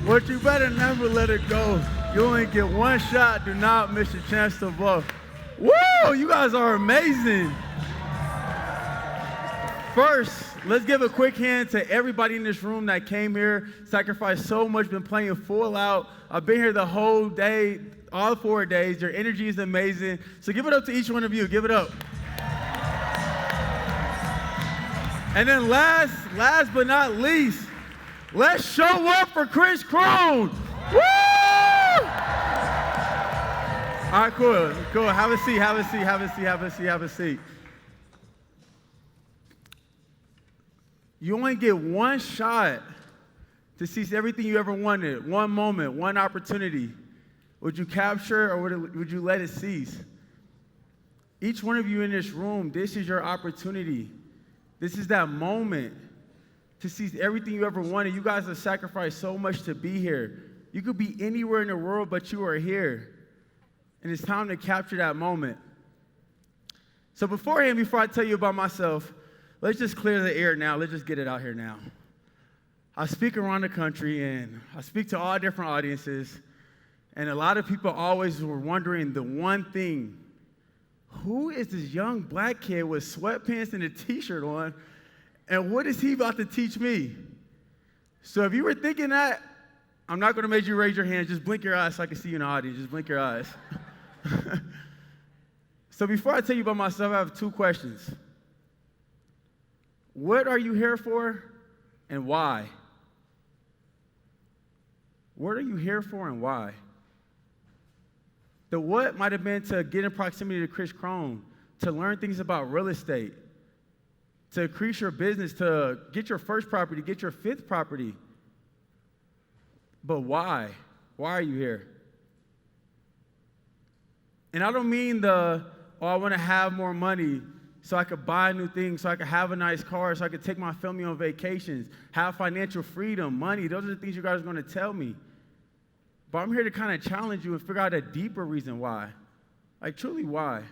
But you better never let it go. You only get one shot. Do not miss your chance to vote. Woo! You guys are amazing. First, let's give a quick hand to everybody in this room that came here, sacrificed so much, been playing full out. I've been here the whole day, all 4 days. Your energy is amazing. So give it up to each one of you. Give it up. And then last but not least, let's show up for Krish Krohn. Woo! All right, cool. Have a seat. You only get one shot to seize everything you ever wanted, one moment, one opportunity. Would you capture or would you let it cease? Each one of you in this room, this is your opportunity. This is that moment to seize everything you ever wanted. You guys have sacrificed so much to be here. You could be anywhere in the world, but you are here. And it's time to capture that moment. So before I tell you about myself, let's just clear the air now. Let's just get it out here now. I speak around the country, and I speak to all different audiences, and a lot of people always were wondering the one thing: who is this young black kid with sweatpants and a t-shirt on, and what is he about to teach me? So if you were thinking that, I'm not going to make you raise your hand. Just blink your eyes so I can see you in the audience. Just blink your eyes. So before I tell you about myself, I have 2 questions. What are you here for, and why? What are you here for, and why? The what might have been to get in proximity to Krish Krohn, to learn things about real estate, to increase your business, to get your first property, get your 5th property. But why? Why are you here? And I don't mean I want to have more money so I could buy new things, so I could have a nice car, so I could take my family on vacations, have financial freedom, money. Those are the things you guys are going to tell me. But I'm here to kind of challenge you and figure out a deeper reason why. Like, truly why?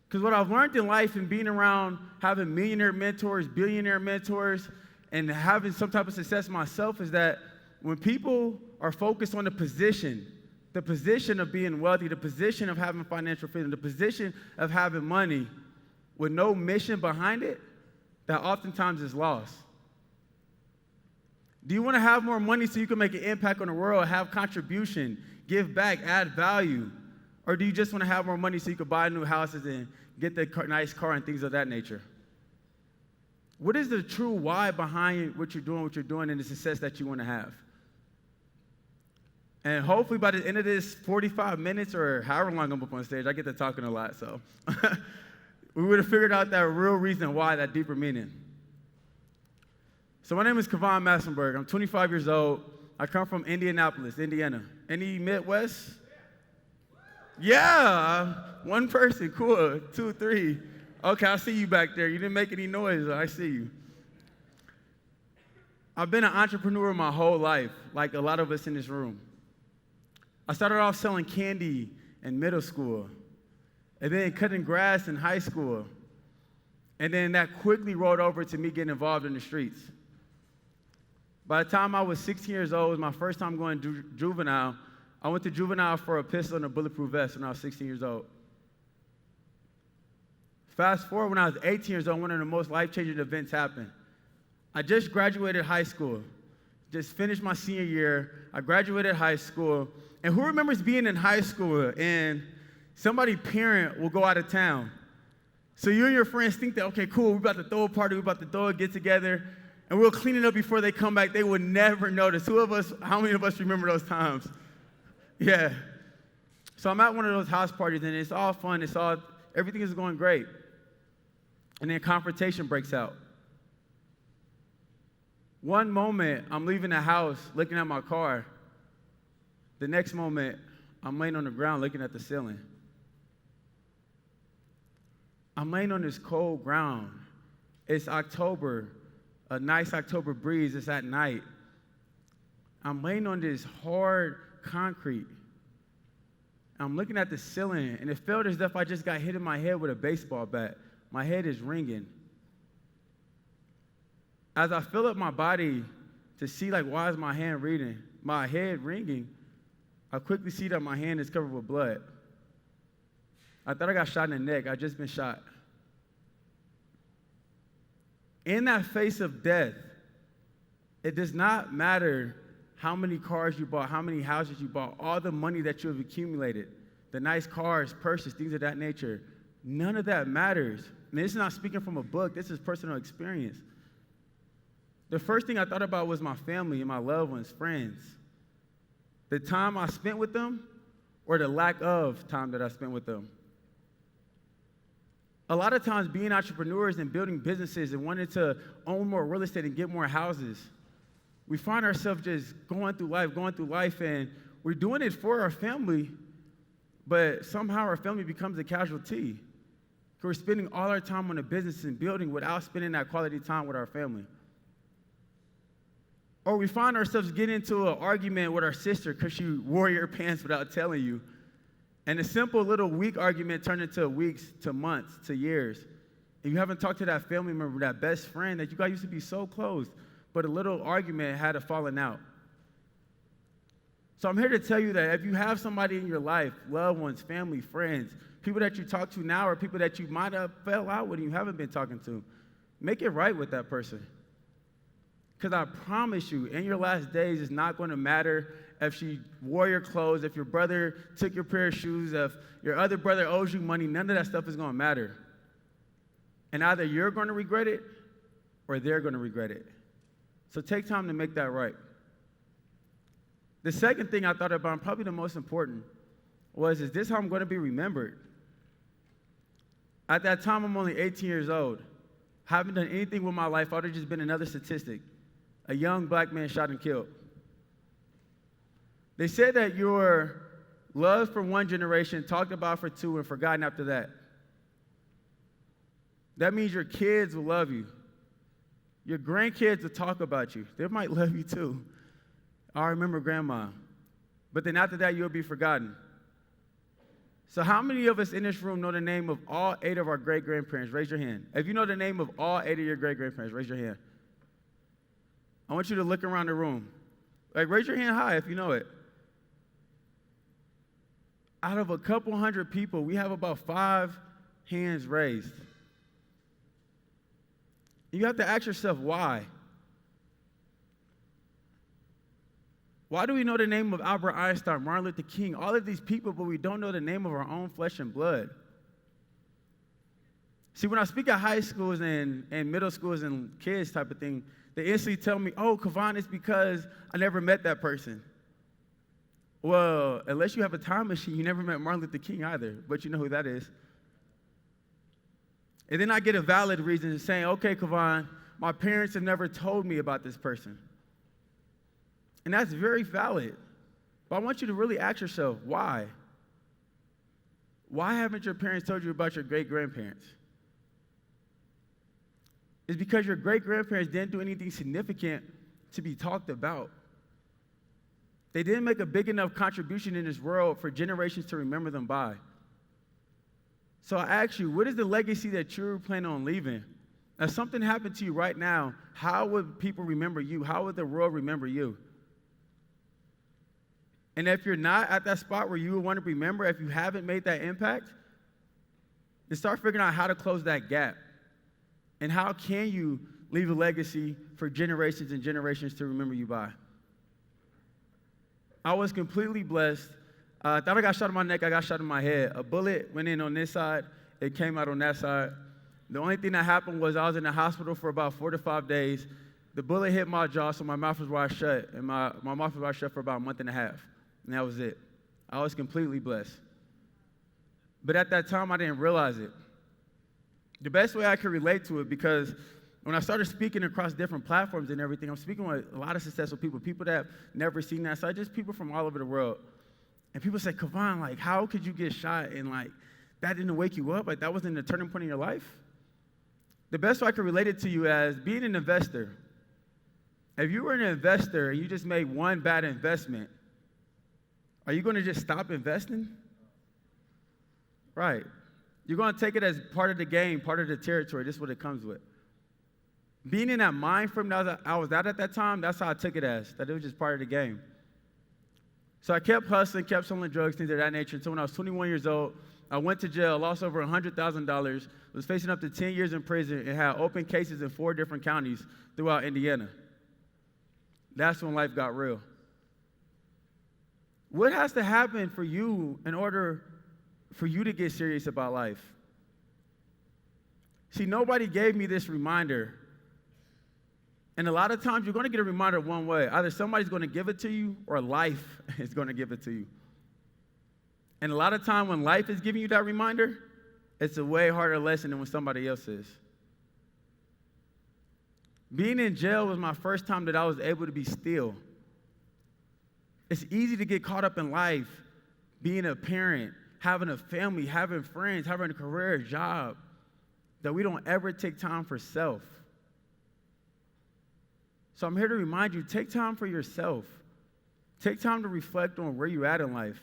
Because what I've learned in life and being around having millionaire mentors, billionaire mentors, and having some type of success myself is that when people are focused on the position of being wealthy, the position of having financial freedom, the position of having money with no mission behind it, that oftentimes is lost. Do you want to have more money so you can make an impact on the world, have contribution, give back, add value? Or do you just want to have more money so you can buy new houses and get the nice car and things of that nature? What is the true why behind what you're doing, and the success that you want to have? And hopefully by the end of this 45 minutes or however long I'm up on stage, I get to talking a lot, so we would have figured out that real reason why, that deeper meaning. So my name is Kavon Massenberg. I'm 25 years old. I come from Indianapolis, Indiana. Any Midwest? Yeah, one person, cool, 2, 3. Okay, I see you back there. You didn't make any noise. I see you. I've been an entrepreneur my whole life, like a lot of us in this room. I started off selling candy in middle school, and then cutting grass in high school. And then that quickly rolled over to me getting involved in the streets. By the time I was 16 years old, it was my first time going to juvenile. I went to juvenile for a pistol and a bulletproof vest when I was 16 years old. Fast forward, when I was 18 years old, one of the most life-changing events happened. I just graduated high school, just finished my senior year. I graduated high school. And who remembers being in high school and somebody's parent will go out of town? So you and your friends think that, okay, cool, we're about to throw a party, we're about to throw a get-together, and we'll clean it up before they come back. They would never notice. How many of us remember those times? Yeah. So I'm at one of those house parties, and it's all fun. Everything is going great. And then confrontation breaks out. One moment, I'm leaving the house, looking at my car. The next moment, I'm laying on the ground looking at the ceiling. I'm laying on this cold ground. It's October, a nice October breeze. It's at night. I'm laying on this hard concrete. I'm looking at the ceiling, and it felt as if I just got hit in my head with a baseball bat. My head is ringing. As I fill up my body to see, like, why is my head ringing, I quickly see that my hand is covered with blood. I thought I got shot in the neck. I just been shot. In that face of death, it does not matter how many cars you bought, how many houses you bought, all the money that you have accumulated, the nice cars, purses, things of that nature. None of that matters. And this is not speaking from a book. This is personal experience. The first thing I thought about was my family and my loved ones, friends. The time I spent with them or the lack of time that I spent with them. A lot of times being entrepreneurs and building businesses and wanting to own more real estate and get more houses, we find ourselves just going through life, and we're doing it for our family, but somehow our family becomes a casualty. Because we're spending all our time on the business and building without spending that quality time with our family. Or we find ourselves getting into an argument with our sister because she wore your pants without telling you. And a simple little week argument turned into weeks to months to years. And you haven't talked to that family member, that best friend that you guys used to be so close, but a little argument had a falling out. So I'm here to tell you that if you have somebody in your life, loved ones, family, friends, people that you talk to now or people that you might have fell out with and you haven't been talking to, make it right with that person. Because I promise you, in your last days, it's not going to matter if she wore your clothes, if your brother took your pair of shoes, if your other brother owes you money. None of that stuff is going to matter. And either you're going to regret it or they're going to regret it. So take time to make that right. The second thing I thought about, and probably the most important, was, is this how I'm going to be remembered? At that time, I'm only 18 years old. Haven't done anything with my life. I would have just been another statistic. A young black man shot and killed. They said that you're loved for one generation, talked about for two, and forgotten after that. That means your kids will love you. Your grandkids will talk about you. They might love you too. I remember grandma. But then after that, you'll be forgotten. So how many of us in this room know the name of all 8 of our great-grandparents? Raise your hand. If you know the name of all 8 of your great-grandparents, raise your hand. I want you to look around the room. Like, raise your hand high if you know it. Out of a couple hundred people, we have about 5 hands raised. You have to ask yourself, why? Why do we know the name of Albert Einstein, Martin Luther King, all of these people, but we don't know the name of our own flesh and blood? See, when I speak at high schools and middle schools and kids type of thing, they instantly tell me, oh, Kavon, it's because I never met that person. Well, unless you have a time machine, you never met Martin Luther King either, but you know who that is. And then I get a valid reason saying, okay, Kavon, my parents have never told me about this person. And that's very valid. But I want you to really ask yourself, why? Why haven't your parents told you about your great-grandparents? It's because your great-grandparents didn't do anything significant to be talked about. They didn't make a big enough contribution in this world for generations to remember them by. So I ask you, what is the legacy that you're planning on leaving? If something happened to you right now, how would people remember you? How would the world remember you? And if you're not at that spot where you would want to remember, if you haven't made that impact, then start figuring out how to close that gap. And how can you leave a legacy for generations and generations to remember you by? I was completely blessed. I thought I got shot in my neck. I got shot in my head. A bullet went in on this side. It came out on that side. The only thing that happened was I was in the hospital for about 4 to 5 days. The bullet hit my jaw, so my mouth was wide shut. And my mouth was wide shut for about a month and a half. And that was it. I was completely blessed. But at that time, I didn't realize it. The best way I could relate to it, because when I started speaking across different platforms and everything, I'm speaking with a lot of successful people that have never seen that side, just people from all over the world. And people say, Kavon, like, how could you get shot and, like, that didn't wake you up? Like, that wasn't the turning point in your life? The best way I could relate it to you as being an investor. If you were an investor and you just made one bad investment, are you going to just stop investing? Right. You're going to take it as part of the game, part of the territory. This is what it comes with. Being in that mind frame that I was at that time, that's how I took it as, that it was just part of the game. So I kept hustling, kept selling drugs, things of that nature, until when I was 21 years old, I went to jail, lost over $100,000, was facing up to 10 years in prison, and had open cases in 4 different counties throughout Indiana. That's when life got real. What has to happen for you in order for you to get serious about life? See, nobody gave me this reminder. And a lot of times you're going to get a reminder one way. Either somebody's going to give it to you or life is going to give it to you. And a lot of time when life is giving you that reminder, it's a way harder lesson than when somebody else is. Being in jail was my first time that I was able to be still. It's easy to get caught up in life, being a parent, having a family, having friends, having a career, a job, that we don't ever take time for self. So I'm here to remind you, take time for yourself. Take time to reflect on where you're at in life.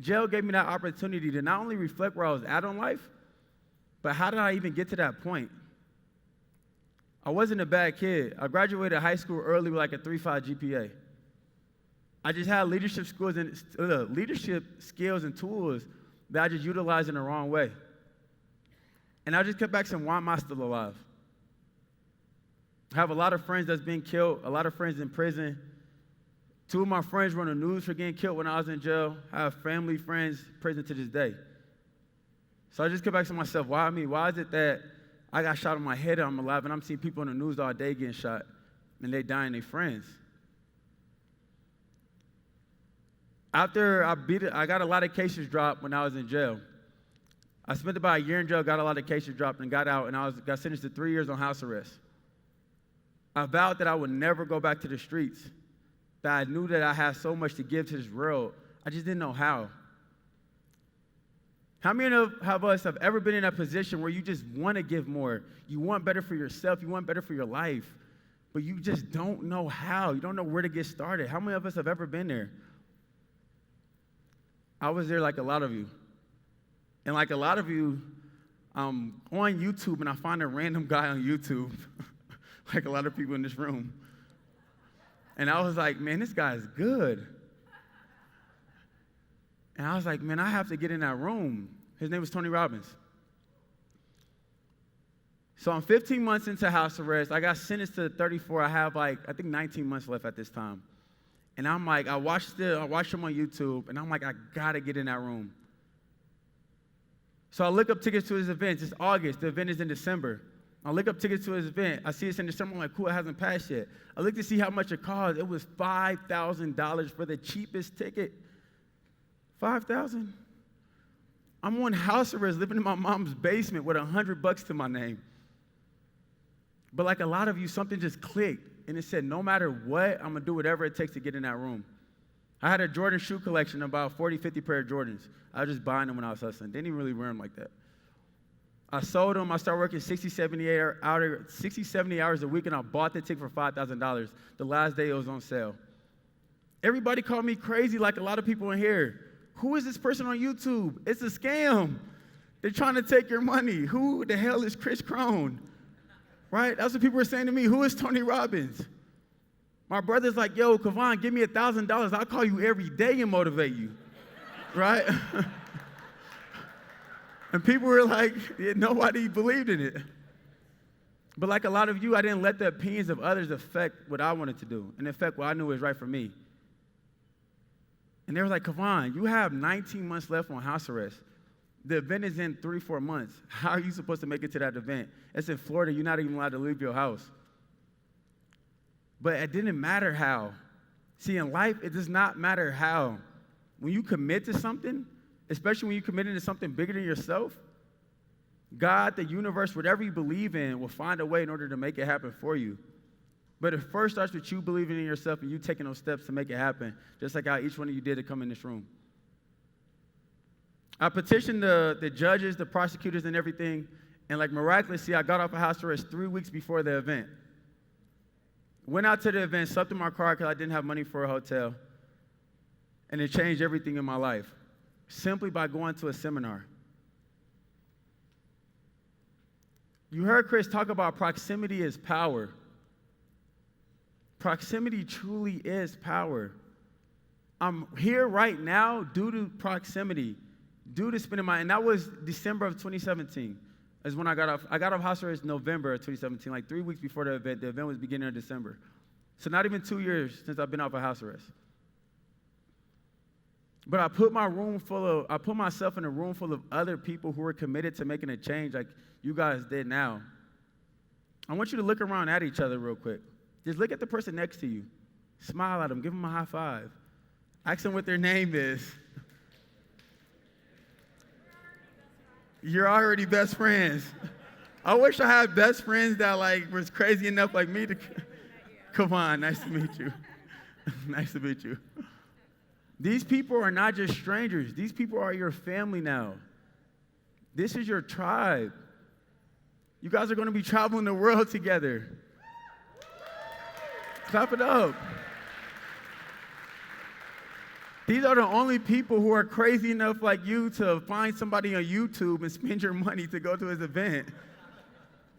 Jail gave me that opportunity to not only reflect where I was at in life, but how did I even get to that point? I wasn't a bad kid. I graduated high school early with like a 3.5 GPA. I just had leadership skills and tools that I just utilized in the wrong way. And I just kept back saying, why am I still alive? I have a lot of friends that's been killed, a lot of friends in prison. 2 of my friends were on the news for getting killed when I was in jail. I have family, friends in prison to this day. So I just kept back to myself, why me? Why is it that I got shot in my head and I'm alive, and I'm seeing people on the news all day getting shot, and they dying their friends? After I got a lot of cases dropped when I was in jail. I spent about a year in jail, got a lot of cases dropped, and got out, and got sentenced to 3 years on house arrest. I vowed that I would never go back to the streets, that I knew that I had so much to give to this world. I just didn't know how. How many of us have ever been in a position where you just want to give more? You want better for yourself. You want better for your life. But you just don't know how. You don't know where to get started. How many of us have ever been there? I was there like a lot of you. And like a lot of you, on YouTube, and I find a random guy on YouTube, like a lot of people in this room. And I was like, man, this guy's good. And I was like, man, I have to get in that room. His name was Tony Robbins. So I'm 15 months into house arrest. I got sentenced to 34. I have I think 19 months left at this time. And I'm like, I watched him on YouTube, and I'm like, I gotta get in that room. So I look up tickets to his events. It's August. The event is in December. I look up tickets to his event. I see it's in December. I'm like, cool, it hasn't passed yet. I look to see how much it cost. It was $5,000 for the cheapest ticket. $5,000? I'm on house arrest, living in my mom's basement with $100 to my name. But like a lot of you, something just clicked, and it said, no matter what, I'm going to do whatever it takes to get in that room. I had a Jordan shoe collection, about 40, 50 pair of Jordans. I was just buying them when I was hustling. Didn't even really wear them like that. I sold them. I started working 60, 70 hours a week, and I bought the ticket for $5,000. The last day it was on sale. Everybody called me crazy, like a lot of people in here. Who is this person on YouTube? It's a scam. They're trying to take your money. Who the hell is Krish Krohn? Right? That's what people were saying to me. Who is Tony Robbins? My brother's like, yo, Kavon, give me $1,000. I'll call you every day and motivate you. Right? And people were like, yeah, nobody believed in it. But like a lot of you, I didn't let the opinions of others affect what I wanted to do and affect what I knew was right for me. And they were like, Kavon, you have 19 months left on house arrest. The event is in 3-4 months. How are you supposed to make it to that event? It's in Florida. You're not even allowed to leave your house. But it didn't matter how. See, in life, it does not matter how. When you commit to something, especially when you're committing to something bigger than yourself, God, the universe, whatever you believe in, will find a way in order to make it happen for you. But it first starts with you believing in yourself and you taking those steps to make it happen, just like how each one of you did to come in this room. I petitioned the judges, the prosecutors, and everything, and like miraculously, I got off of house arrest 3 weeks before the event. Went out to the event, slept in my car because I didn't have money for a hotel, and it changed everything in my life, simply by going to a seminar. You heard Chris talk about proximity is power. Proximity truly is power. I'm here right now due to proximity, due to spending and that was December of 2017 is when I got off. I got off house arrest November of 2017, like 3 weeks before the event. The event was beginning of December. So not even 2 years since I've been off of house arrest. But I put myself in a room full of other people who are committed to making a change like you guys did now. I want you to look around at each other real quick. Just look at the person next to you. Smile at them. Give them a high five. Ask them what their name is. You're already best friends. I wish I had best friends that was crazy enough like me to. Kavon, nice to meet you. Nice to meet you. These people are not just strangers. These people are your family now. This is your tribe. You guys are going to be traveling the world together. Clap it up. These are the only people who are crazy enough like you to find somebody on YouTube and spend your money to go to his event.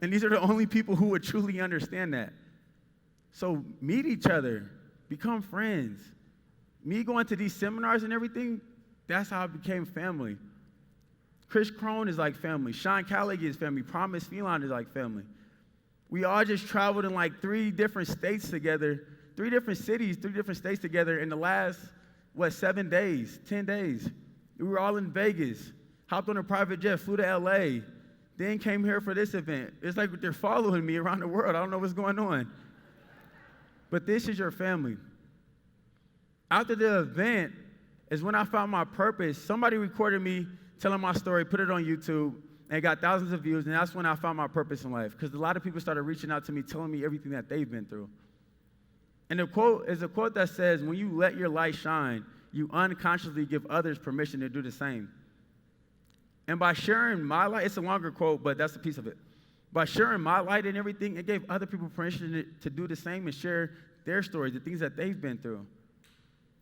And these are the only people who would truly understand that. So meet each other. Become friends. Me going to these seminars and everything, that's how I became family. Krish Krohn is like family. Sean Callaghan is family. Promise Felon is like family. We all just traveled in 3 different states together, 3 different cities, 3 different states together in the last, 7 days, 10 days. We were all in Vegas, hopped on a private jet, flew to LA, then came here for this event. It's like they're following me around the world. I don't know what's going on. But this is your family. After the event is when I found my purpose. Somebody recorded me telling my story, put it on YouTube, and it got thousands of views, and that's when I found my purpose in life, because a lot of people started reaching out to me, telling me everything that they've been through. And the quote is a quote that says, when you let your light shine, you unconsciously give others permission to do the same. And by sharing my light, it's a longer quote, but that's a piece of it. By sharing my light and everything, it gave other people permission to do the same and share their stories, the things that they've been through.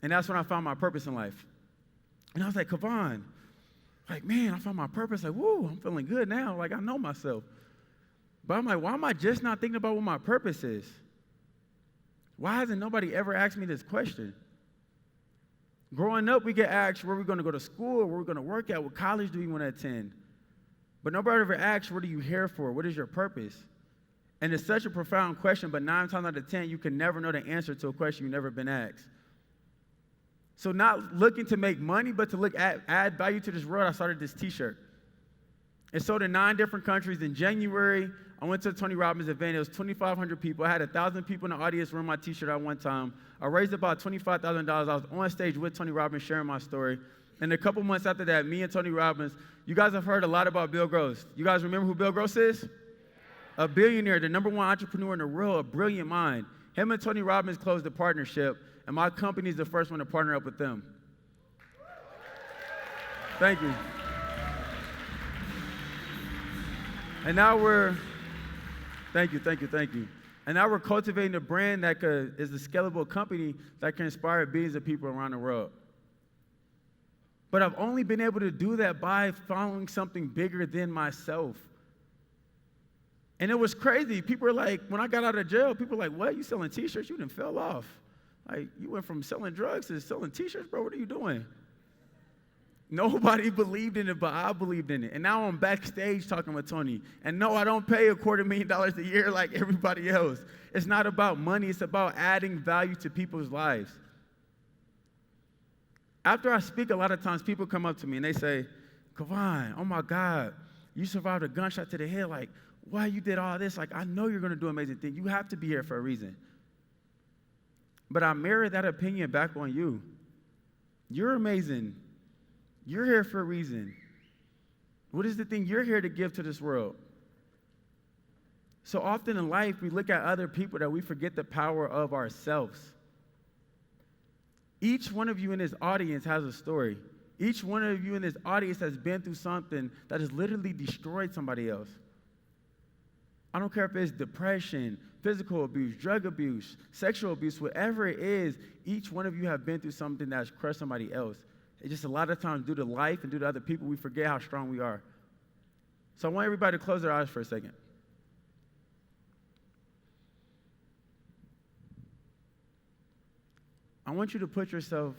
And that's when I found my purpose in life. And I was like, Kavon, man, I found my purpose. Woo, I'm feeling good now. I know myself. But I'm like, why am I just not thinking about what my purpose is? Why hasn't nobody ever asked me this question? Growing up, we get asked where we're going to go to school, where we're going to work at, what college do we want to attend. But nobody ever asks, what are you here for? What is your purpose? And it's such a profound question, but 9 times out of 10, you can never know the answer to a question you've never been asked. So not looking to make money, but to add value to this world, I started this T-shirt. It sold in 9 different countries. In January, I went to a Tony Robbins event. It was 2,500 people. I had 1,000 people in the audience wearing my T-shirt at one time. I raised about $25,000. I was on stage with Tony Robbins sharing my story. And a couple months after that, me and Tony Robbins, you guys have heard a lot about Bill Gross. You guys remember who Bill Gross is? A billionaire, the #1 entrepreneur in the world, a brilliant mind. Him and Tony Robbins closed a partnership, and my company is the first one to partner up with them. Thank you. And now thank you. And now we're cultivating a brand that is a scalable company that can inspire billions of people around the world. But I've only been able to do that by following something bigger than myself. And it was crazy. People were like, when I got out of jail, people were like, what, you selling T-shirts? You done fell off. You went from selling drugs to selling T-shirts, bro. What are you doing? Nobody believed in it, but I believed in it. And now I'm backstage talking with Tony. And no, I don't pay $250,000 a year like everybody else. It's not about money. It's about adding value to people's lives. After I speak, a lot of times people come up to me and they say, Kavon, oh my God, you survived a gunshot to the head. Why you did all this? I know you're going to do amazing things. You have to be here for a reason. But I mirror that opinion back on you. You're amazing. You're here for a reason. What is the thing you're here to give to this world? So often in life, we look at other people that we forget the power of ourselves. Each one of you in this audience has a story. Each one of you in this audience has been through something that has literally destroyed somebody else. I don't care if it's depression, physical abuse, drug abuse, sexual abuse, whatever it is, each one of you have been through something that's crushed somebody else. It's just a lot of times due to life and due to other people, we forget how strong we are. So I want everybody to close their eyes for a second. I want you to put yourself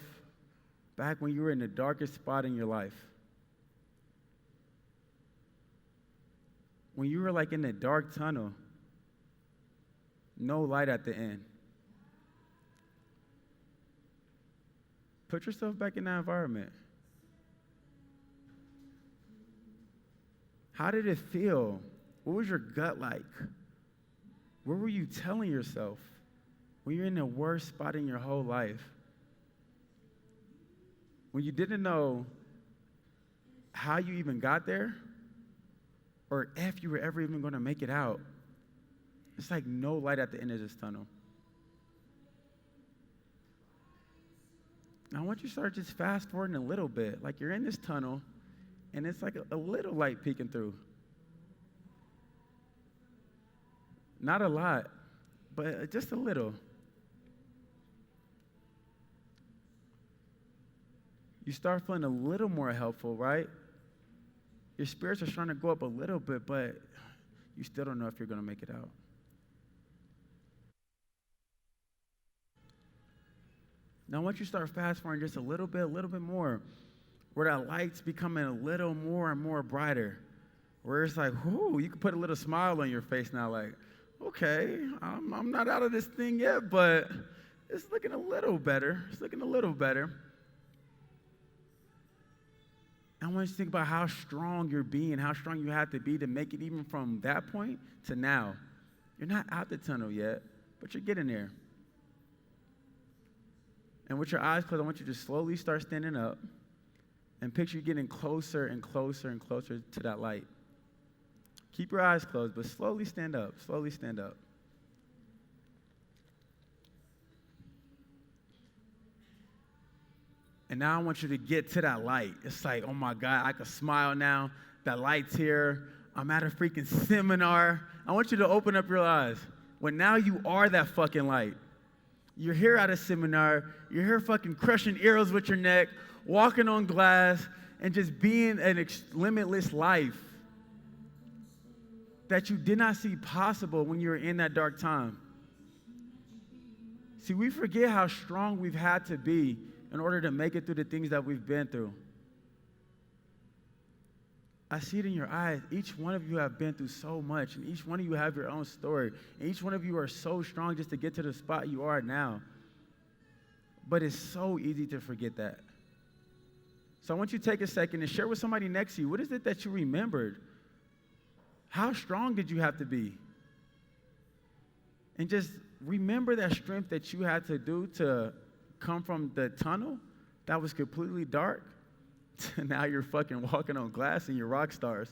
back when you were in the darkest spot in your life. When you were like in the dark tunnel, no light at the end. Put yourself back in that environment. How did it feel? What was your gut like? What were you telling yourself when you're in the worst spot in your whole life? When you didn't know how you even got there or if you were ever even going to make it out. It's like no light at the end of this tunnel. Now, I want you to start just fast forwarding a little bit. Like you're in this tunnel, and it's like a little light peeking through. Not a lot, but just a little. You start feeling a little more helpful, right? Your spirits are trying to go up a little bit, but you still don't know if you're going to make it out. Now, once you start fast forwarding just a little bit more, where that light's becoming a little more and more brighter, where it's like, whoo, you can put a little smile on your face now, like, okay, I'm not out of this thing yet, but it's looking a little better. It's looking a little better. I want you to think about how strong you're being, how strong you have to be to make it even from that point to now. You're not out the tunnel yet, but you're getting there. And with your eyes closed, I want you to slowly start standing up and picture you getting closer and closer and closer to that light. Keep your eyes closed, but slowly stand up. Slowly stand up. And now I want you to get to that light. It's like, oh my God, I can smile now. That light's here. I'm at a freaking seminar. I want you to open up your eyes. When now you are that fucking light. You're here at a seminar. You're here fucking crushing arrows with your neck, walking on glass, and just being an limitless life that you did not see possible when you were in that dark time. See, we forget how strong we've had to be in order to make it through the things that we've been through. I see it in your eyes. Each one of you have been through so much, and each one of you have your own story. And each one of you are so strong just to get to the spot you are now. But it's so easy to forget that. So I want you to take a second and share with somebody next to you. What is it that you remembered? How strong did you have to be? And just remember that strength that you had to do to come from the tunnel that was completely dark to now you're fucking walking on glass and you're rock stars.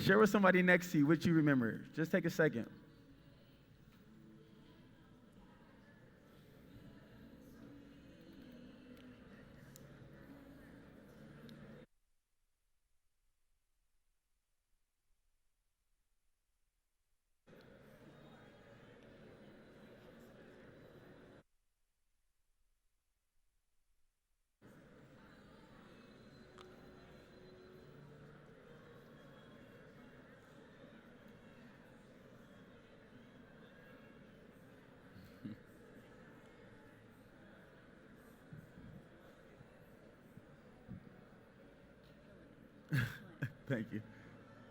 Share with somebody next to you what you remember. Just take a second. Thank you. Are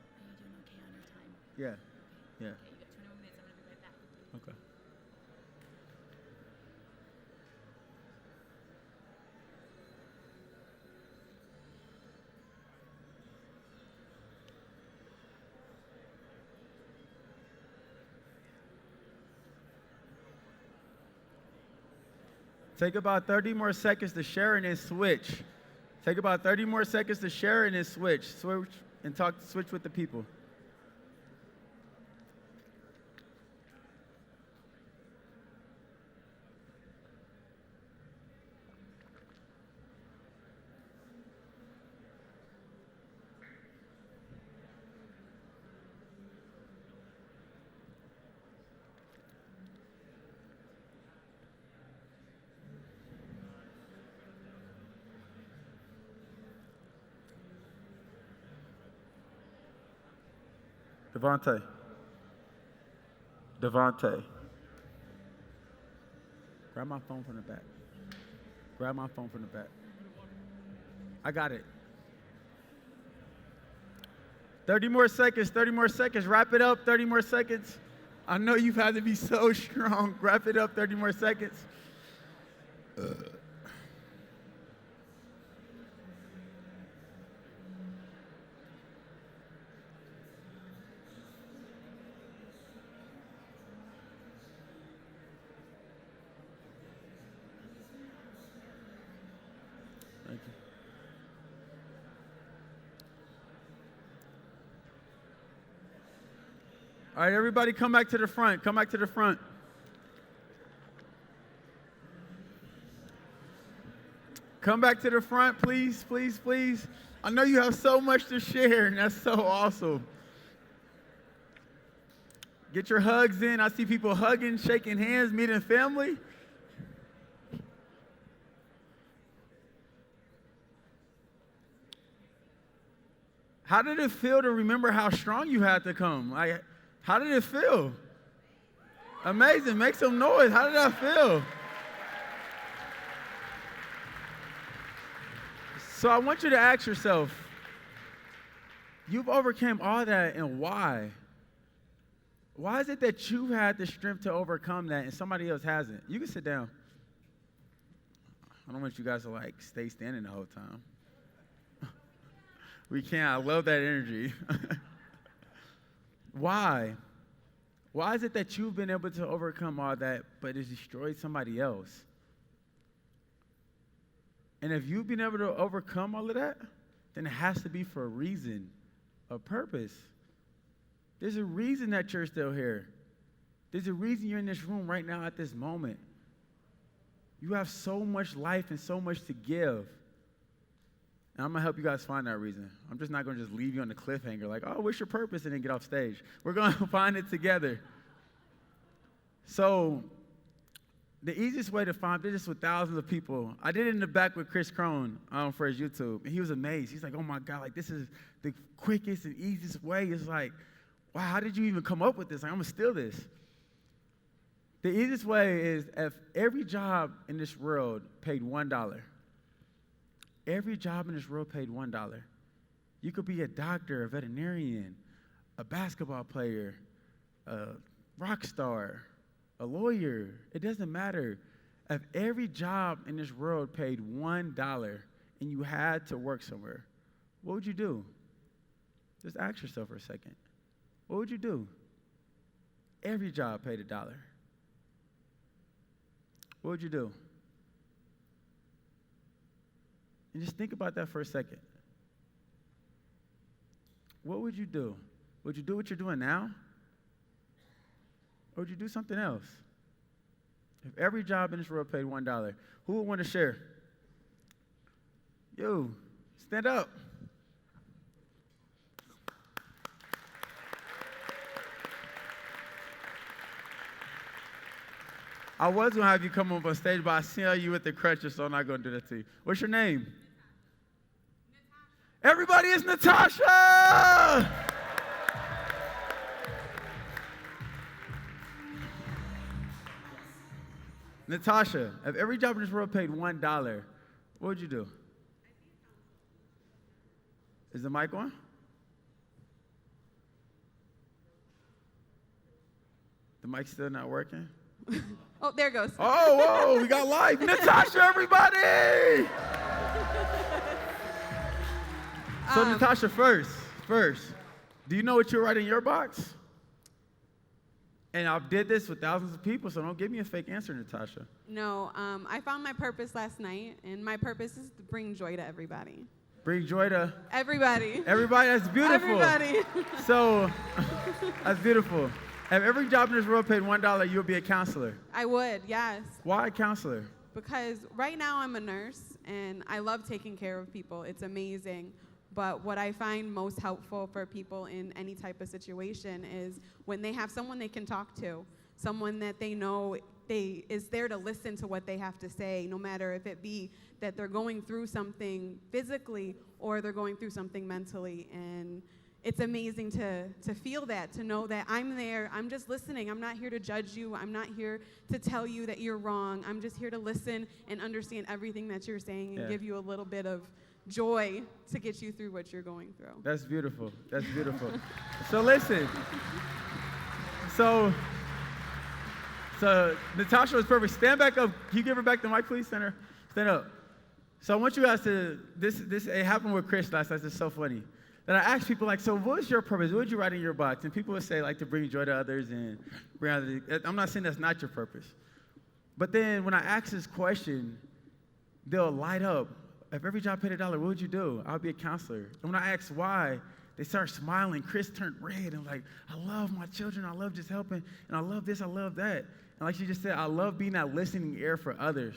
you doing okay on your time? Yeah. Yeah. Okay, you got 21 minutes. I'm going to be right back. Okay. Take about 30 more seconds to share and then switch. Take about 30 more seconds to share and then switch. Switch and switch with the people. Devontae. Grab my phone from the back. Grab my phone from the back. I got it. 30 more seconds, 30 more seconds. Wrap it up, 30 more seconds. I know you've had to be so strong. Wrap it up, 30 more seconds. Thank you. All right, everybody come back to the front. Come back to the front. Come back to the front, please, please, please. I know you have so much to share, and that's so awesome. Get your hugs in. I see people hugging, shaking hands, meeting family. How did it feel to remember how strong you had to come? How did it feel? Amazing. Make some noise. How did that feel? So I want you to ask yourself, you've overcome all that, and why? Why is it that you've had the strength to overcome that and somebody else hasn't? You can sit down. I don't want you guys to stay standing the whole time. We can't. I love that energy. Why? Why is it that you've been able to overcome all that, but it's destroyed somebody else? And if you've been able to overcome all of that, then it has to be for a reason, a purpose. There's a reason that you're still here. There's a reason you're in this room right now at this moment. You have so much life and so much to give. And I'm going to help you guys find that reason. I'm just not going to just leave you on the cliffhanger like, oh, what's your purpose? And then get off stage. We're going to find it together. So the easiest way to find business with thousands of people, I did it in the back with Krish Krohn for his YouTube. And he was amazed. He's like, oh, my God, this is the quickest and easiest way. It's like, wow, how did you even come up with this? I'm going to steal this. The easiest way is if every job in this world paid $1. Every job in this world paid $1. You could be a doctor, a veterinarian, a basketball player, a rock star, a lawyer. It doesn't matter. If every job in this world paid $1 and you had to work somewhere, what would you do? Just ask yourself for a second. What would you do? Every job paid $1. What would you do? And just think about that for a second. What would you do? Would you do what you're doing now? Or would you do something else? If every job in this world paid $1, who would want to share? You, stand up. I was going to have you come up on stage, but I see you with the crutches, so I'm not going to do that to you. What's your name? Everybody, it's Natasha! Natasha, if every job in this world paid $1, what would you do? Is the mic on? The mic's still not working? Oh, there it goes. Oh, whoa, we got live. Natasha, everybody! So, Natasha, first, do you know what you write in your box? And I did this with thousands of people, so don't give me a fake answer, Natasha. No, I found my purpose last night, and my purpose is to bring joy to everybody. Bring joy to everybody. Everybody, that's beautiful. Everybody. So, that's beautiful. If every job in this world paid $1, you would be a counselor. I would, yes. Why a counselor? Because right now I'm a nurse, and I love taking care of people. It's amazing. But what I find most helpful for people in any type of situation is when they have someone they can talk to, someone that they know is there to listen to what they have to say, no matter if it be that they're going through something physically or they're going through something mentally. And it's amazing to feel that, to know that I'm there, I'm just listening. I'm not here to judge you. I'm not here to tell you that you're wrong. I'm just here to listen and understand everything that you're saying and give you a little bit of joy to get you through what you're going through. That's beautiful. That's beautiful. So listen. So Natasha was perfect. Stand back up. Can you give her back the mic, please? Stand up. So I want you guys to, it happened with Krish last night. It's so funny. And I asked people, like, so what is your purpose? What would you write in your box? And people would say, like, to bring joy to others and bring others. I'm not saying that's not your purpose. But then when I ask this question, they'll light up. If every job paid $1, what would you do? I would be a counselor. And when I ask why, they start smiling. Chris turned red and like, I love my children. I love just helping. And I love this. I love that. And like she just said, I love being that listening ear for others.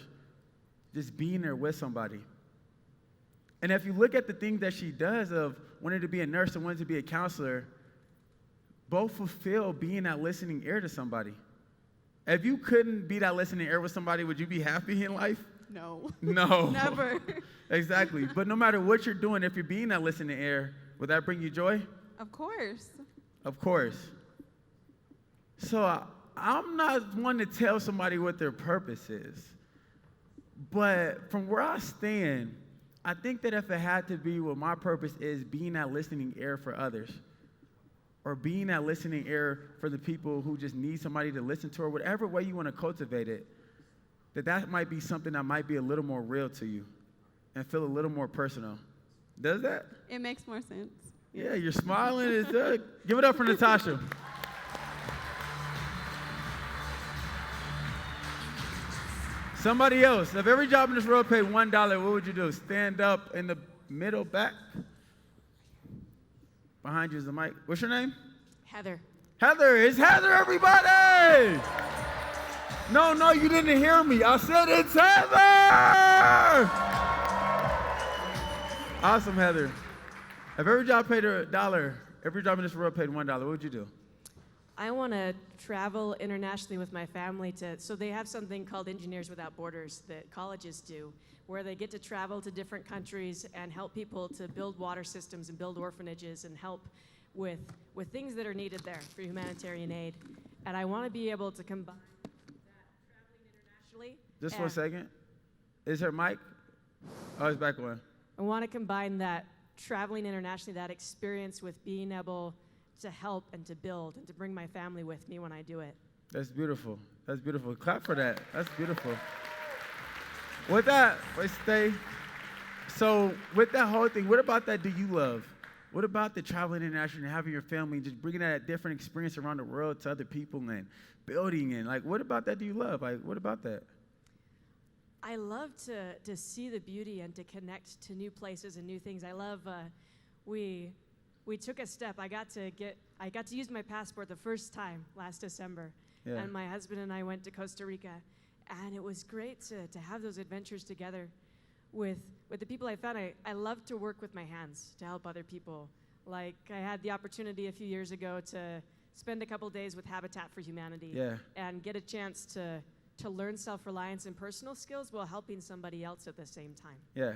Just being there with somebody. And if you look at the things that she does of wanting to be a nurse and wanting to be a counselor, both fulfill being that listening ear to somebody. If you couldn't be that listening ear with somebody, would you be happy in life? No. No. Never. Exactly. But no matter what you're doing, if you're being that listening ear, would that bring you joy? Of course. Of course. So I'm not one to tell somebody what their purpose is. But from where I stand, I think that if it had to be what my purpose is, being that listening ear for others, or being that listening ear for the people who just need somebody to listen to, or whatever way you want to cultivate it, that might be something that might be a little more real to you and feel a little more personal. Does that? It makes more sense. Yeah, you're smiling. It's good. Give it up for Natasha. Somebody else, if every job in this world paid $1, what would you do? Stand up in the middle back? Behind you is the mic. What's your name? Heather. Heather. It's Heather, everybody! No, you didn't hear me. I said it's Heather! Awesome, Heather. If every job paid $1, every job in this world paid $1, what would you do? I want to travel internationally with my family so they have something called Engineers Without Borders that colleges do, where they get to travel to different countries and help people to build water systems and build orphanages and help with things that are needed there for humanitarian aid. And I want to be able to combine that traveling internationally. Just 1 second. Is her mic? Oh, it's back on. I want to combine that traveling internationally, that experience with being able to help and to build and to bring my family with me when I do it. That's beautiful. That's beautiful. Clap for that. That's beautiful. With that, let's stay. So with that whole thing, what about that do you love? What about the traveling internationally and having your family and just bringing that different experience around the world to other people and building and like, what about that do you love? Like, what about that? I love to see the beauty and to connect to new places and new things. I love, we took a step. I got to use my passport the first time last December. Yeah. And my husband and I went to Costa Rica. And it was great to have those adventures together with the people I found. I love to work with my hands to help other people. Like I had the opportunity a few years ago to spend a couple days with Habitat for Humanity. Yeah. And get a chance to learn self-reliance and personal skills while helping somebody else at the same time. Yeah.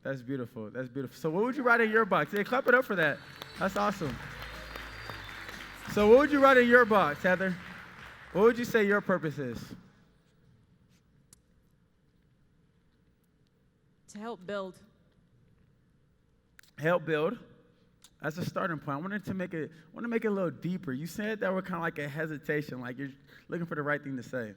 That's beautiful. That's beautiful. So what would you write in your box? Hey, clap it up for that. That's awesome. So what would you write in your box, Heather? What would you say your purpose is? To help build. Help build. That's a starting point. I want to make it a little deeper. You said that were kind of like a hesitation, like you're looking for the right thing to say.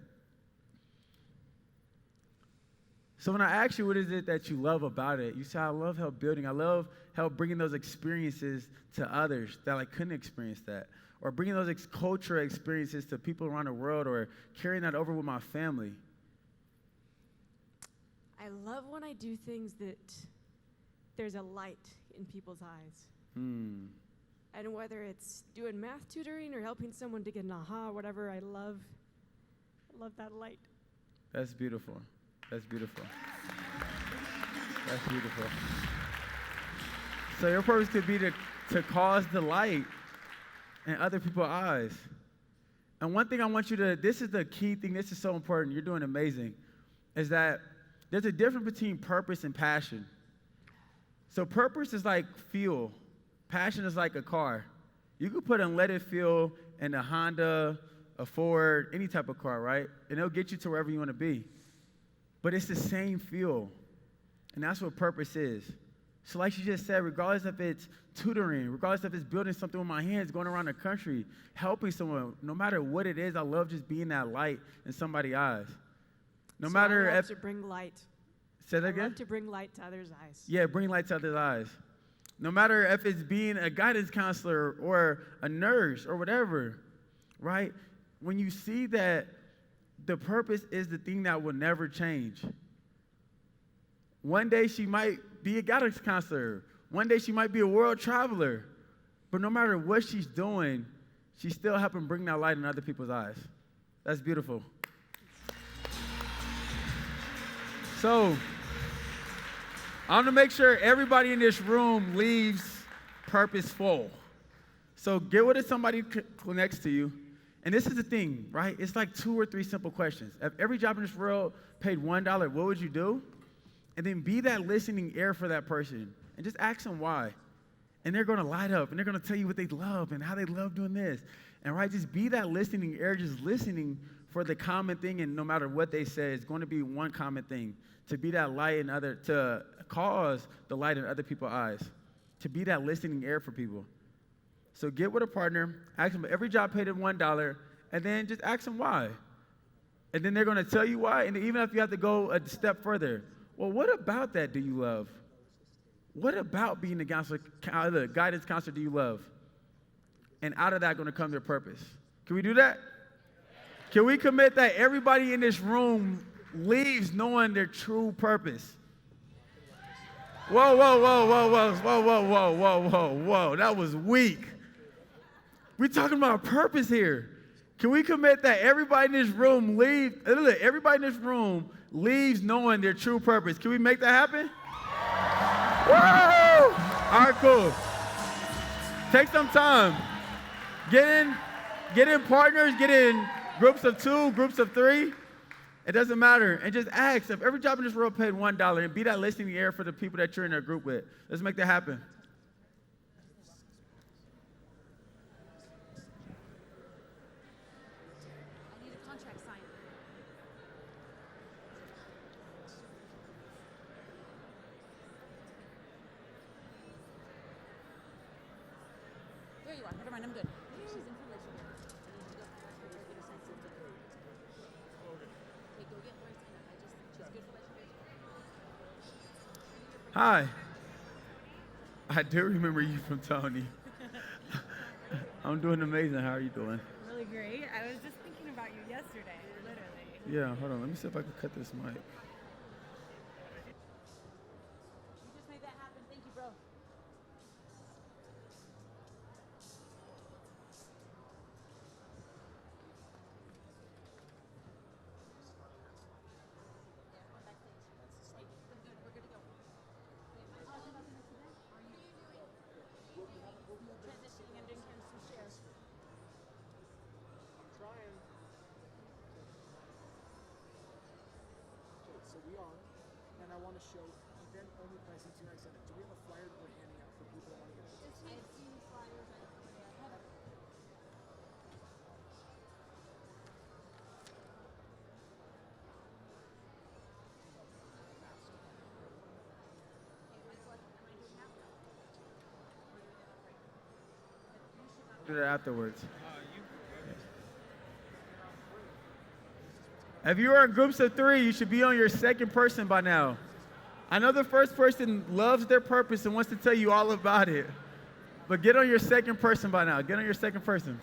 So when I ask you what is it that you love about it, you say, I love help building. I love help bringing those experiences to others that like couldn't experience that. Or bringing those cultural experiences to people around the world or carrying that over with my family. I love when I do things that there's a light in people's eyes. And whether it's doing math tutoring or helping someone to get an aha or whatever, I love that light. That's beautiful. That's beautiful. That's beautiful. So your purpose could be to cause delight in other people's eyes. And one thing I want you to, this is the key thing, this is so important, you're doing amazing, is that there's a difference between purpose and passion. So purpose is like fuel. Passion is like a car. You could put unleaded fuel in a Honda, a Ford, any type of car, right? And it'll get you to wherever you want to be. But it's the same fuel. And that's what purpose is. So like you just said, regardless if it's tutoring, regardless if it's building something with my hands, going around the country, helping someone, no matter what it is, I love just being that light in somebody's eyes. No matter I love if... to bring light. Say that again? I love to bring light to others' eyes. Yeah, bring light to others' eyes. No matter if it's being a guidance counselor or a nurse or whatever, right? When you see that the purpose is the thing that will never change. One day she might be a guidance counselor. One day she might be a world traveler. But no matter what she's doing, she's still helping bring that light in other people's eyes. That's beautiful. So, I want to make sure everybody in this room leaves purposeful. So get with somebody next to you. And this is the thing, right? It's like 2 or 3 simple questions. If every job in this world paid $1, what would you do? And then be that listening ear for that person. And just ask them why. And they're going to light up. And they're going to tell you what they love and how they love doing this. And right, just be that listening ear, just listening for the common thing. And no matter what they say, it's going to be one common thing. To be that light in other, to cause the light in other people's eyes. To be that listening ear for people. So get with a partner, ask them every job paid them $1, and then just ask them why. And then they're going to tell you why, and even if you have to go a step further, well, what about that do you love? What about being the guidance counselor do you love? And out of that going to come their purpose. Can we do that? Can we commit that everybody in this room leaves knowing their true purpose? Whoa, whoa, whoa, whoa, whoa, whoa, whoa, whoa, whoa, whoa, whoa. That was weak. We're talking about purpose here. Can we commit that everybody in this room leaves knowing their true purpose? Can we make that happen? Woo! All right, cool. Take some time. Get in partners, get in groups of 2, groups of 3. It doesn't matter. And just ask if every job in this world paid $1 and be that listening ear for the people that you're in their group with. Let's make that happen. I need a contract signed. There you are. Never mind, I'm good. She's in formation here. I need to go ask her to get her signed. Okay, go get Lori signed up. She's good for registration. Hi. I do remember you from Tony. I'm doing amazing. How are you doing? Really great. I was just thinking about you yesterday, literally. Yeah, hold on. Let me see if I can cut this mic. You just made that happen. Thank you, bro. Transitioning and doing some shares. So we are, and I want to show event-only pricing to I said it. Do we have a flyer that we're handing out for people that want to get tickets? I've seen flyers. Do that afterwards. If you are in groups of 3, you should be on your second person by now. I know the first person loves their purpose and wants to tell you all about it. But get on your second person by now. Get on your second person.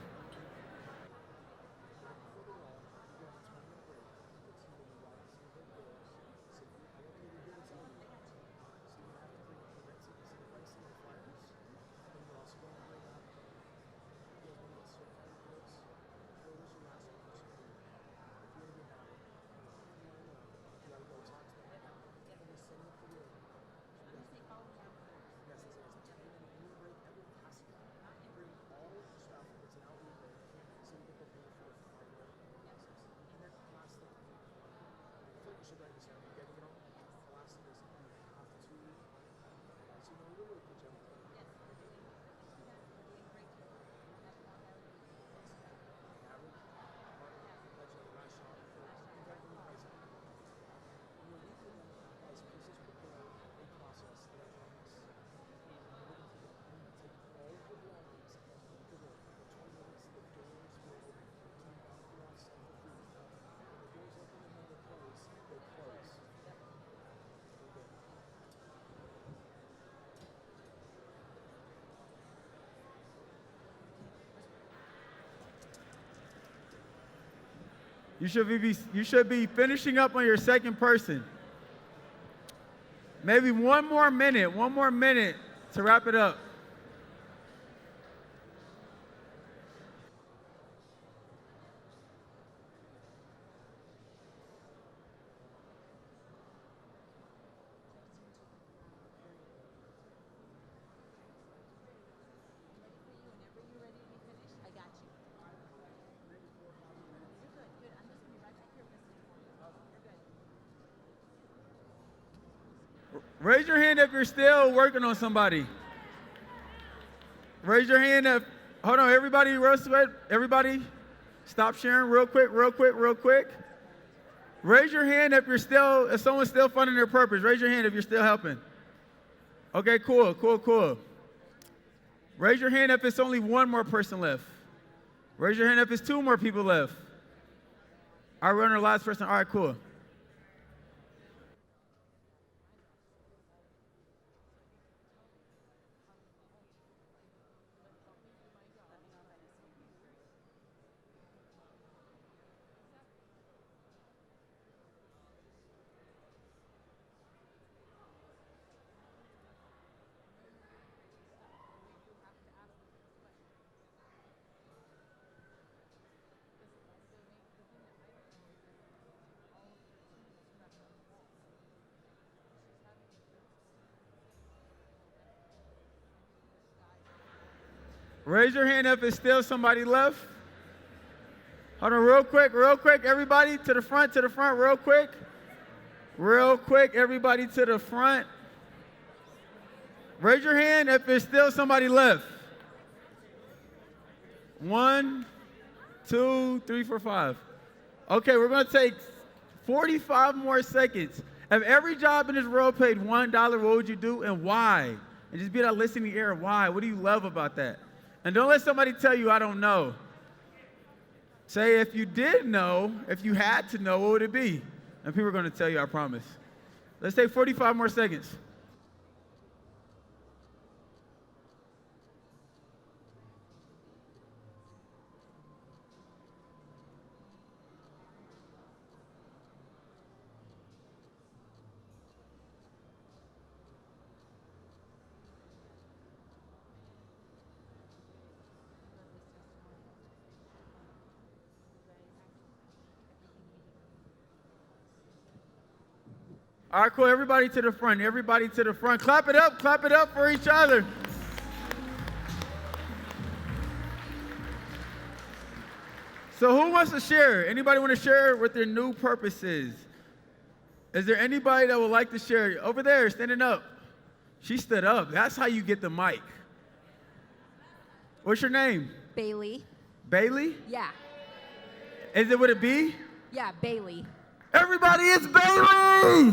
You should be finishing up on your second person. Maybe one more minute to wrap it up. Whenever you're ready to be finished, I got you. You're good, good. I'm just gonna be right back here listening for you. You're good. Raise your hand if you're still working on somebody. Raise your hand if, hold on, everybody, real quick. Everybody, stop sharing real quick. Raise your hand if someone's still funding their purpose. Raise your hand if you're still helping. Okay, cool. Raise your hand if it's only one more person left. Raise your hand if it's two more people left. All right, we're on our last person. All right, cool. Raise your hand if it's still somebody left. Hold on, real quick, everybody to the front, real quick. Real quick, everybody to the front. Raise your hand if there's still somebody left. 1, 2, 3, 4, 5. Okay, we're going to take 45 more seconds. If every job in this world paid $1, what would you do and why? And just be that listening ear. Why? What do you love about that? And don't let somebody tell you, I don't know. Say, if you did know, if you had to know, what would it be? And people are going to tell you, I promise. Let's take 45 more seconds. All right, cool. Everybody to the front. Clap it up for each other. So who wants to share? Anybody want to share what their new purpose is? Is there anybody that would like to share? Over there, standing up. She stood up. That's how you get the mic. What's your name? Bailey. Bailey? Yeah. Is it with a B? Yeah, Bailey. Everybody, it's Bailey!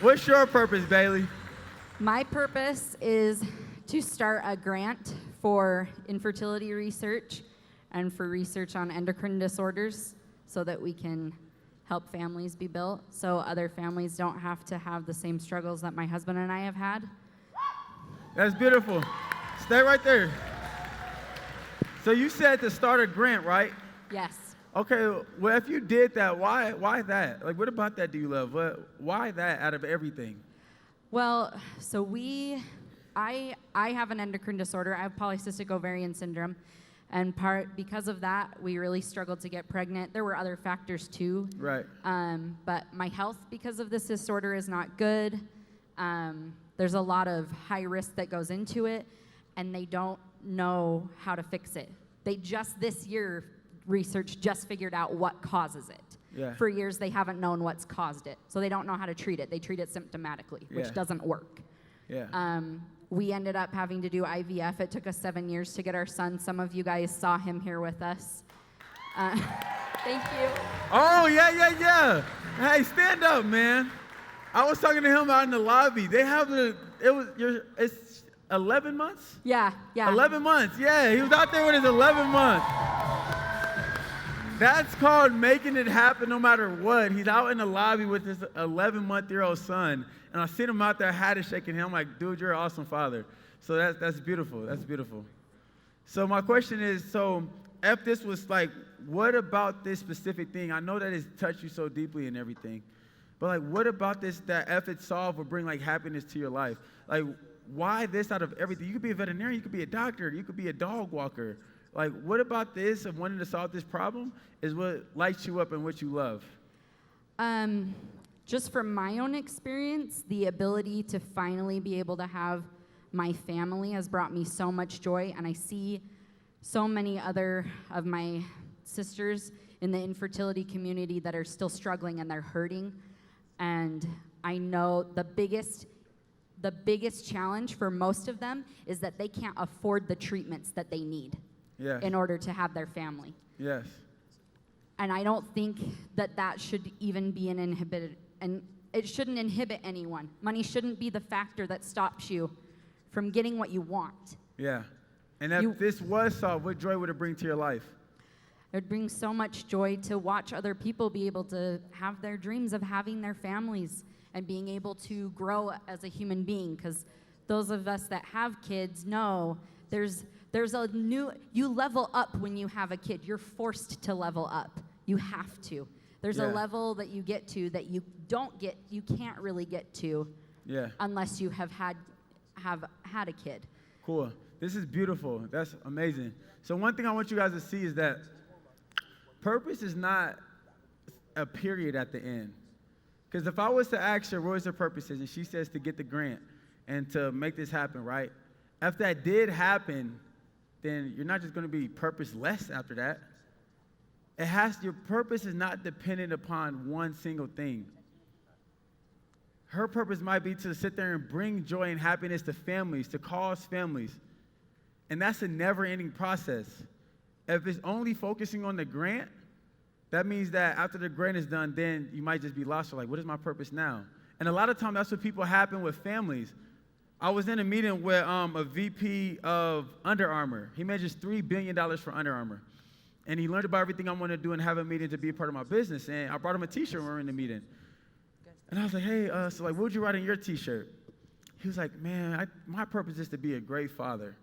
What's your purpose, Bailey? My purpose is to start a grant for infertility research and for research on endocrine disorders so that we can help families be built so other families don't have to have the same struggles that my husband and I have had. That's beautiful. Stay right there. So you said to start a grant, right? Yes. Okay, well, if you did that, why that? Like, what about that do you love? Why that out of everything? Well, so I have an endocrine disorder. I have polycystic ovarian syndrome. And because of that, we really struggled to get pregnant. There were other factors too. Right. But my health because of this disorder is not good. There's a lot of high risk that goes into it, and they don't know how to fix it. They just this year, research just figured out what causes it. Yeah. For years, they haven't known what's caused it. So they don't know how to treat it. They treat it symptomatically, which Yeah. doesn't work. Yeah. We ended up having to do IVF. It took us 7 years to get our son. Some of you guys saw him here with us. Thank you. Oh, yeah. Hey, stand up, man. I was talking to him out in the lobby. They have it's 11 months? Yeah. 11 months, yeah. He was out there with his 11 months. That's called making it happen no matter what. He's out in the lobby with his 11-month-old son, and I seen him out there, hat is shaking him. I'm like, dude, you're an awesome father. So that's beautiful. That's beautiful. So my question is, F this was like, what about this specific thing? I know that it's touched you so deeply and everything, but like, what about this that F it solve will bring like happiness to your life? Like, why this out of everything? You could be a veterinarian, you could be a doctor, you could be a dog walker. Like, what about this of wanting to solve this problem is what lights you up and what you love? Just from my own experience, the ability to finally be able to have my family has brought me so much joy, and I see so many other of my sisters in the infertility community that are still struggling and they're hurting. And I know the biggest challenge for most of them is that they can't afford the treatments that they need in order to have their family. Yes. And I don't think that should even be an inhibitor, and it shouldn't inhibit anyone. Money shouldn't be the factor that stops you from getting what you want. Yeah. And if this was solved, what joy would it bring to your life? It would bring so much joy to watch other people be able to have their dreams of having their families and being able to grow as a human being. Because those of us that have kids know there's you level up when you have a kid. You're forced to level up. You have to. There's a level that you get to that you can't really get to unless you have had a kid. Cool. This is beautiful. That's amazing. So one thing I want you guys to see is that purpose is not a period at the end. Because if I was to ask her, what is her purpose is, and she says to get the grant and to make this happen, right? If that did happen, then you're not just going to be purposeless after that. Your purpose is not dependent upon one single thing. Her purpose might be to sit there and bring joy and happiness to families, to cause families. And that's a never-ending process. If it's only focusing on the grant, that means that after the grant is done, then you might just be lost. So like, what is my purpose now? And a lot of times, that's what people happen with families. I was in a meeting with a VP of Under Armour. He manages $3 billion for Under Armour. And he learned about everything I want to do and have a meeting to be a part of my business. And I brought him a T-shirt when we were in the meeting. And I was like, hey, so like, what would you write on your T-shirt? He was like, man, my purpose is to be a great father.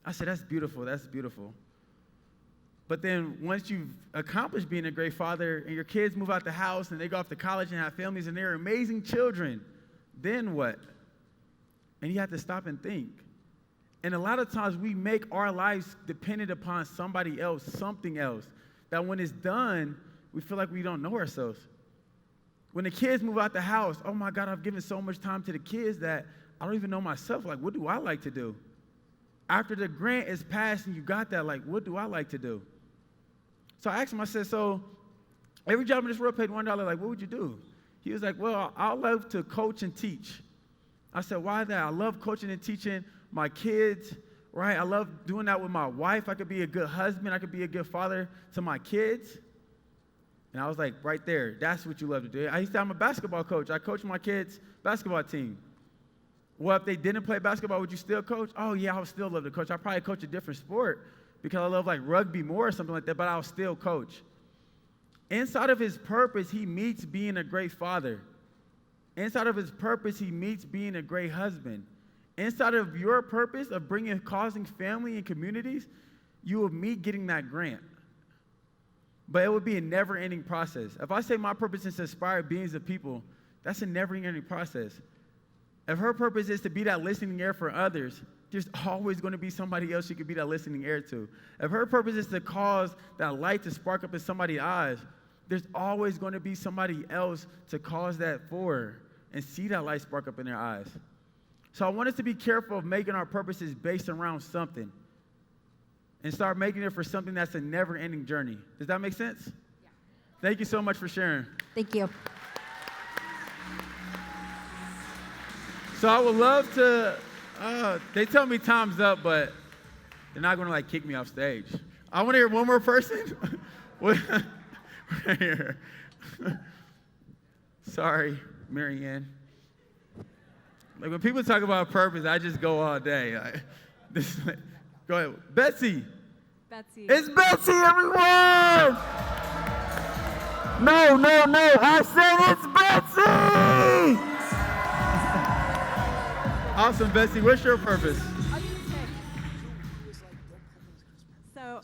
I said, that's beautiful, that's beautiful. But then once you've accomplished being a great father and your kids move out the house and they go off to college and have families and they're amazing children, then what? And you have to stop and think. And a lot of times we make our lives dependent upon somebody else, something else, that when it's done, we feel like we don't know ourselves. When the kids move out the house, oh my God, I've given so much time to the kids that I don't even know myself. Like, what do I like to do? After the grant is passed and you got that, like, what do I like to do? So I asked him, I said, so every job in this world paid $1, like, what would you do? He was like, well, I love to coach and teach. I said, why that? I love coaching and teaching my kids, right? I love doing that with my wife. I could be a good husband. I could be a good father to my kids. And I was like, right there, that's what you love to do. I used to, I'm a basketball coach. I coach my kids' basketball team. Well, if they didn't play basketball, would you still coach? Oh, yeah, I would still love to coach. I'd probably coach a different sport because I love like rugby more or something like that, but I'll still coach. Inside of his purpose, he meets being a great father. Inside of his purpose, he meets being a great husband. Inside of your purpose of causing family and communities, you will meet getting that grant. But it would be a never-ending process. If I say my purpose is to inspire billions of people, that's a never-ending process. If her purpose is to be that listening ear for others, there's always going to be somebody else she could be that listening ear to. If her purpose is to cause that light to spark up in somebody's eyes, there's always going to be somebody else to cause that for her and see that light spark up in their eyes. So I want us to be careful of making our purposes based around something and start making it for something that's a never-ending journey. Does that make sense? Yeah. Thank you so much for sharing. Thank you. So I would love to, they tell me time's up, but they're not going to like kick me off stage. I want to hear one more person. Right here. Sorry, Marianne. Like when people talk about purpose, I just go all day. Go ahead. Betsy. Betsy. It's Betsy, everyone! No. I said it's Betsy! Awesome, Betsy. What's your purpose? So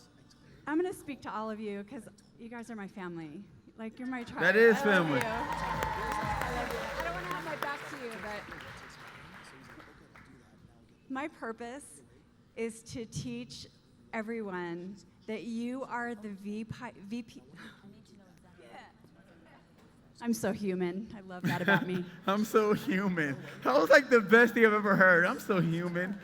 I'm going speak to all of you because you guys are my family. Like, you're my tribe. That is I family. Love you. I love you. I don't want to have my back to you, but my purpose is to teach everyone that you are the VP. I'm so human. I love that about me. I'm so human. That was like the best thing I've ever heard. I'm so human.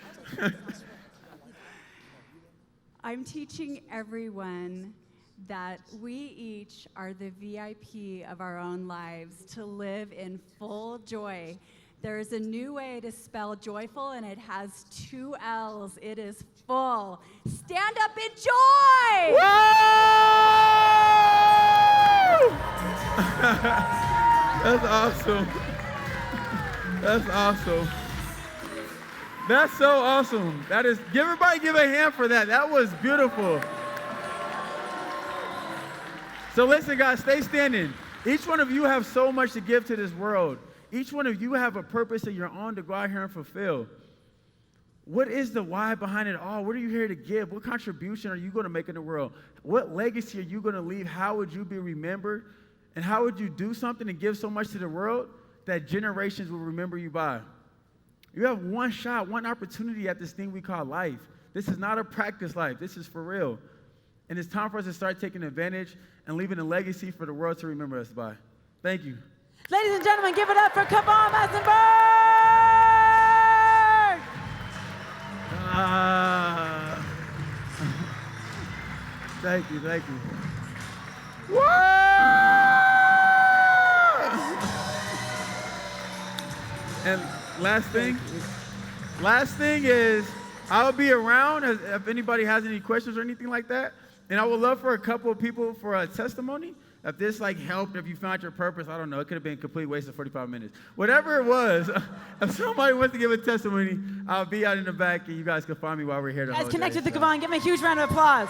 I'm teaching everyone that we each are the VIP of our own lives to live in full joy. There is a new way to spell joyful, and it has 2 L's. It is full. Stand up in joy! Woo! That's awesome. That's awesome. That's so awesome. That is, everybody give a hand for that. That was beautiful. So listen, guys, stay standing. Each one of you have so much to give to this world. Each one of you have a purpose of your own to go out here and fulfill. What is the why behind it all? What are you here to give? What contribution are you going to make in the world? What legacy are you going to leave? How would you be remembered? And how would you do something and give so much to the world that generations will remember you by? You have one shot, one opportunity at this thing we call life. This is not a practice life. This is for real. And it's time for us to start taking advantage and leaving a legacy for the world to remember us by. Thank you. Ladies and gentlemen, give it up for Kavon Massenberg! Thank you, thank you. Woo! And last thing is, I'll be around if anybody has any questions or anything like that. And I would love for a couple of people for a testimony. If this helped, if you found your purpose, I don't know, it could have been a complete waste of 45 minutes. Whatever it was, if somebody wants to give a testimony, I'll be out in the back and you guys can find me while we're here. Guys, connect with the Kavon. Give him a huge round of applause.